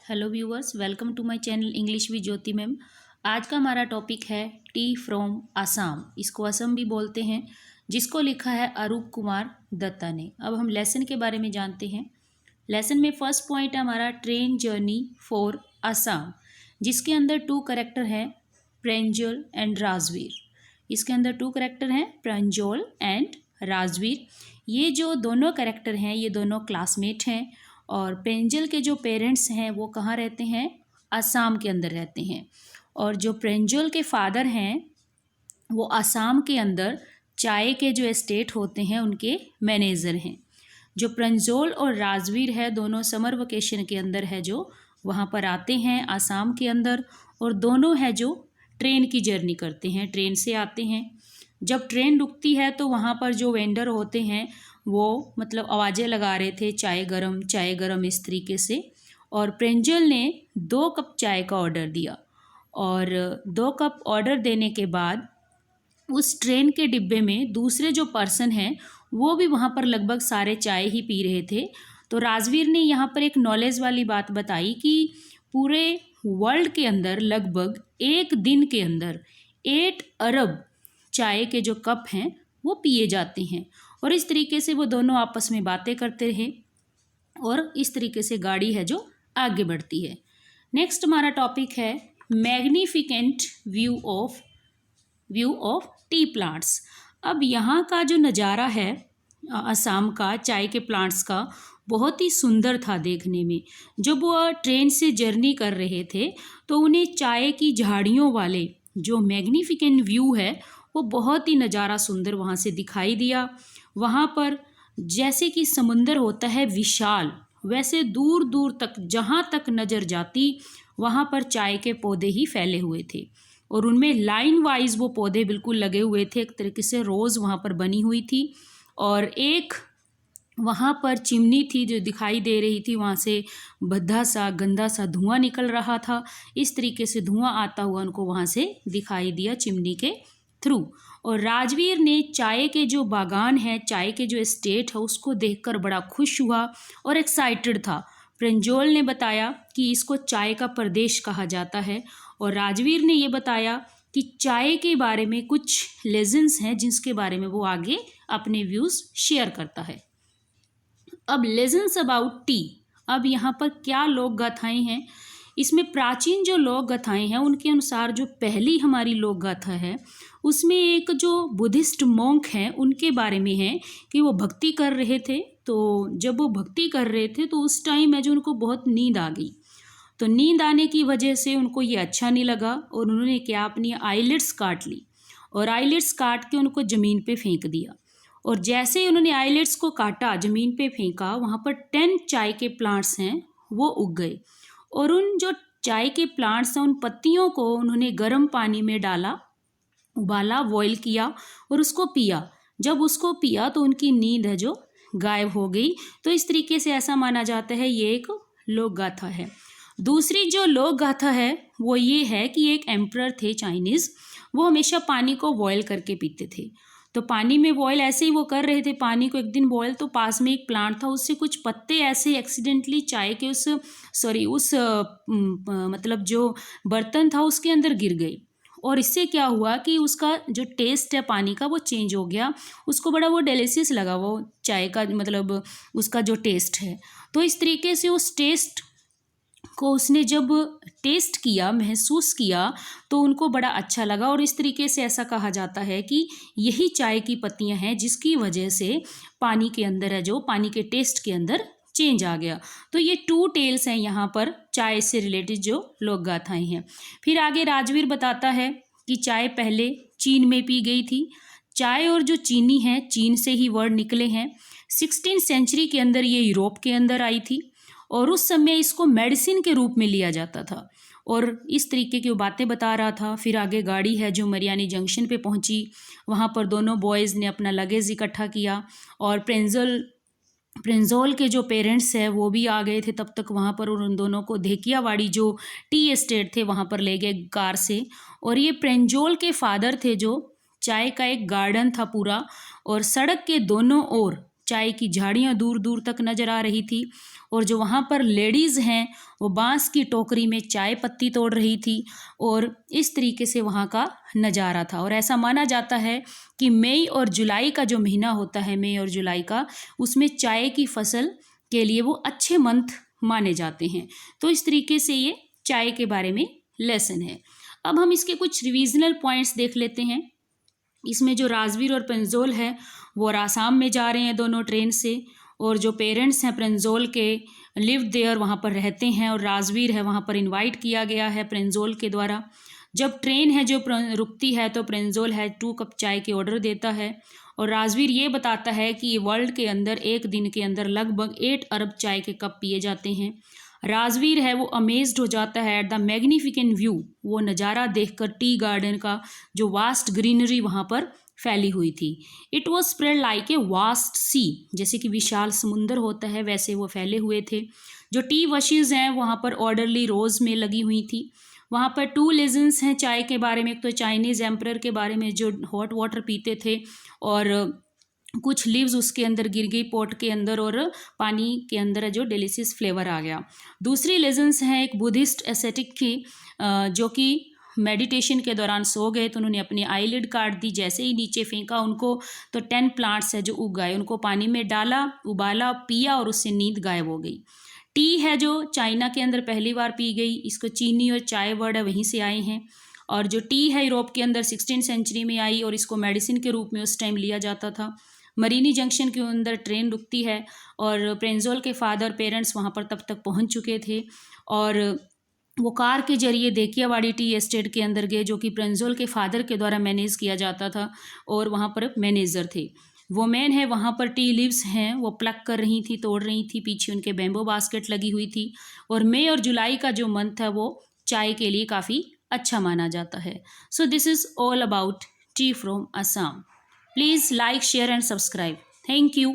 Hello viewers, welcome to my channel English with Jyoti ma'am. आज का हमारा टॉपिक है टी फ्रॉम असम। इसको असम भी बोलते हैं, जिसको लिखा है अरूप कुमार दत्ता ने। अब हम लेसन के बारे में जानते हैं। लेसन में फर्स्ट पॉइंट है हमारा ट्रेन जर्नी फॉर असम, जिसके अंदर टू करेक्टर हैं, प्रेंजल एंड राजवीर। इसके अंदर टू करेक्टर हैं, प्रेंजल एंड राजवीर। ये जो दोनों करेक्टर हैं ये दोनों क्लासमेट हैं, और प्रेंजल के जो पेरेंट्स हैं वो कहाँ रहते हैं, असम के अंदर रहते हैं। और जो प्रेंजल के फादर हैं वो असम के अंदर चाय के जो एस्टेट होते हैं उनके मैनेजर हैं। जो प्रेंजल और राजवीर है दोनों समर वेकेशन के अंदर है जो वहाँ पर आते हैं असम के अंदर, और दोनों है जो ट्रेन की जर्नी करते हैं, ट्रेन से आते हैं। जब ट्रेन रुकती है तो वहाँ पर जो वेंडर होते हैं वो मतलब आवाज़ें लगा रहे थे चाय गरम इस तरीके से। और प्रेंजल ने 2 कप चाय का ऑर्डर दिया, और 2 कप ऑर्डर देने के बाद उस ट्रेन के डिब्बे में दूसरे जो पर्सन हैं वो भी वहाँ पर लगभग सारे चाय ही पी रहे थे। तो राजवीर ने यहाँ पर एक नॉलेज वाली बात बताई कि पूरे वर्ल्ड के अंदर लगभग एक दिन के अंदर 8 अरब चाय के जो कप हैं वो पिए जाते हैं। और इस तरीके से वो दोनों आपस में बातें करते रहे, और इस तरीके से गाड़ी है जो आगे बढ़ती है। नेक्स्ट हमारा टॉपिक है magnificent view of T plants. अब यहाँ का जो नज़ारा है असम का चाय के प्लांट्स का बहुत ही सुंदर था देखने में। जब वो ट्रेन से जर्नी कर रहे थे तो उन्हें चाय की झाड़ियों वाले जो मैग्निफिकेंट व्यू है वो बहुत ही नज़ारा सुंदर वहाँ से दिखाई दिया। वहाँ पर जैसे कि समुंदर होता है विशाल, वैसे दूर दूर तक जहाँ तक नज़र जाती वहाँ पर चाय के पौधे ही फैले हुए थे, और उनमें लाइन वाइज वो पौधे बिल्कुल लगे हुए थे। एक तरीके से रोज़ वहाँ पर बनी हुई थी, और एक वहाँ पर चिमनी थी जो दिखाई दे रही थी, वहाँ से भद्दा सा गंदा सा धुआं निकल रहा था। इस तरीके से धुआं आता हुआ उनको वहाँ से दिखाई दिया चिमनी के थ्रू। और राजवीर ने चाय के जो बागान है, चाय के जो एस्टेट है उसको देखकर बड़ा खुश हुआ और एक्साइटेड था। प्रेंजल ने बताया कि इसको चाय का प्रदेश कहा जाता है, और राजवीर ने ये बताया कि चाय के बारे में कुछ लेजेंड्स हैं जिसके बारे में वो आगे अपने व्यूज़ शेयर करता है। अब लेजेंड्स अबाउट टी। अब यहाँ पर क्या लोक गाथाएँ हैं, इसमें प्राचीन जो लोक गाथाएँ हैं उनके अनुसार जो पहली हमारी लोक गाथा है उसमें एक जो बुद्धिस्ट मोंक हैं उनके बारे में है कि वो भक्ति कर रहे थे। तो जब वो भक्ति कर रहे थे तो उस टाइम है जो उनको बहुत नींद आ गई। तो नींद आने की वजह से उनको ये अच्छा नहीं लगा, और उन्होंने क्या अपनी आईलिड्स काट ली, और आईलिड्स काट के उनको ज़मीन पे फेंक दिया। और जैसे ही उन्होंने आईलिड्स को काटा, ज़मीन पे फेंका, वहाँ पर 10 चाय के प्लांट्स हैं वो उग गए। और उन जो चाय के प्लांट्स हैं उन पत्तियों को उन्होंने गर्म पानी में डाला, उबाला, बॉयल किया और उसको पिया। जब उसको पिया तो उनकी नींद है जो गायब हो गई। तो इस तरीके से ऐसा माना जाता है ये एक लोक गाथा है। दूसरी जो लोक गाथा है वो ये है कि एक एम्परर थे चाइनीज़, वो हमेशा पानी को बॉयल करके पीते थे। तो पानी में बॉयल ऐसे ही वो कर रहे थे पानी को एक दिन बॉयल, तो पास में एक प्लांट था, उससे कुछ पत्ते ऐसे एक्सीडेंटली चाय के उस मतलब जो बर्तन था उसके अंदर गिर गए। और इससे क्या हुआ कि उसका जो टेस्ट है पानी का वो चेंज हो गया। उसको बड़ा वो डिलीशियस लगा वो चाय का, मतलब उसका जो टेस्ट है। तो इस तरीके से उस टेस्ट को उसने जब टेस्ट किया, महसूस किया, तो उनको बड़ा अच्छा लगा। और इस तरीके से ऐसा कहा जाता है कि यही चाय की पत्तियां हैं जिसकी वजह से पानी के अंदर है जो पानी के टेस्ट के अंदर चेंज आ गया। तो ये 2 टेल्स हैं यहाँ पर चाय से रिलेटेड जो लोक गाथाएँ हैं। फिर आगे राजवीर बताता है कि चाय पहले चीन में पी गई थी। चाय और जो चीनी है चीन से ही वर्ड निकले हैं। 16th सेंचुरी के अंदर ये यूरोप के अंदर आई थी, और उस समय इसको मेडिसिन के रूप में लिया जाता था। और इस तरीके की बातें बता रहा था। फिर आगे गाड़ी है जो मरियानी जंक्शन पे पहुंची, वहाँ पर दोनों बॉयज़ ने अपना लगेज इकट्ठा किया, और प्रेंजल के जो पेरेंट्स हैं वो भी आ गए थे तब तक वहाँ पर, और उन दोनों को धेकियावाड़ी जो टी एस्टेट थे वहाँ पर ले गए कार से। और ये प्रेंजल के फादर थे जो चाय का एक गार्डन था पूरा, और सड़क के दोनों ओर चाय की झाड़ियाँ दूर दूर तक नज़र आ रही थी, और जो वहाँ पर लेडीज़ हैं वो बांस की टोकरी में चाय पत्ती तोड़ रही थी, और इस तरीके से वहाँ का नज़ारा था। और ऐसा माना जाता है कि मई और जुलाई का जो महीना होता है, मई और जुलाई का, उसमें चाय की फसल के लिए वो अच्छे मंथ माने जाते हैं। तो इस तरीके से ये चाय के बारे में लेसन है। अब हम इसके कुछ रिविजनल पॉइंट्स देख लेते हैं। इसमें जो राजवीर और प्रिंजोल है वो आसाम में जा रहे हैं दोनों ट्रेन से, और जो पेरेंट्स हैं प्रिंजोल के लिव देयर, वहाँ पर रहते हैं, और राजवीर है वहाँ पर इनवाइट किया गया है प्रिंजोल के द्वारा। जब ट्रेन है जो रुकती है तो प्रिंजोल है 2 कप चाय के ऑर्डर देता है, और राजवीर ये बताता है कि वर्ल्ड के अंदर एक दिन के अंदर लगभग 8 अरब चाय के कप पिए जाते हैं। राजवीर है वो अमेज्ड हो जाता है एट द मैग्निफिकेंट व्यू, वो नज़ारा देखकर टी गार्डन का जो वास्ट ग्रीनरी वहाँ पर फैली हुई थी। It was spread like a vast sea, जैसे कि विशाल समुंदर होता है वैसे वो फैले हुए थे। जो टी वशीज़ हैं वहाँ पर ऑर्डरली रोज़ में लगी हुई थी। वहाँ पर 2 लेजेंड्स हैं चाय के बारे में, एक तो चाइनीज़ एम्परर के बारे में जो हॉट वाटर पीते थे और कुछ लीव्स उसके अंदर गिर गई पॉट के अंदर और पानी के अंदर जो डिलीशियस फ्लेवर आ गया। दूसरी लेजेंड्स हैं एक बुद्धिस्ट एसेटिक की, जो कि मेडिटेशन के दौरान सो गए तो उन्होंने अपनी आईलिड काट दी, जैसे ही नीचे फेंका उनको तो 10 प्लांट्स है जो उग गए, उनको पानी में डाला, उबाला, पिया और उससे नींद गायब हो गई। टी है जो चाइना के अंदर पहली बार पी गई, इसको चीनी और चाय वर्ड है वहीं से आए हैं। और जो टी है यूरोप के अंदर 16th सेंचुरी में आई और इसको मेडिसिन के रूप में उस टाइम लिया जाता था। मरीनी जंक्शन के अंदर ट्रेन रुकती है और प्रेंजोल के फादर पेरेंट्स वहाँ पर तब तक पहुँच चुके थे, और वो कार के जरिए देखियावाड़ी टी एस्टेट के अंदर गए जो कि प्रेंजोल के फादर के द्वारा मैनेज किया जाता था, और वहाँ पर मैनेजर थे। वोमेन है वहाँ पर टी लीव्स हैं वो प्लक कर रही थी, तोड़ रही थी, पीछे उनके बैम्बो बास्केट लगी हुई थी। और मई और जुलाई का जो मंथ है वो चाय के लिए काफ़ी अच्छा माना जाता है। So this is all about T from Assam. Please like, share and subscribe. Thank you.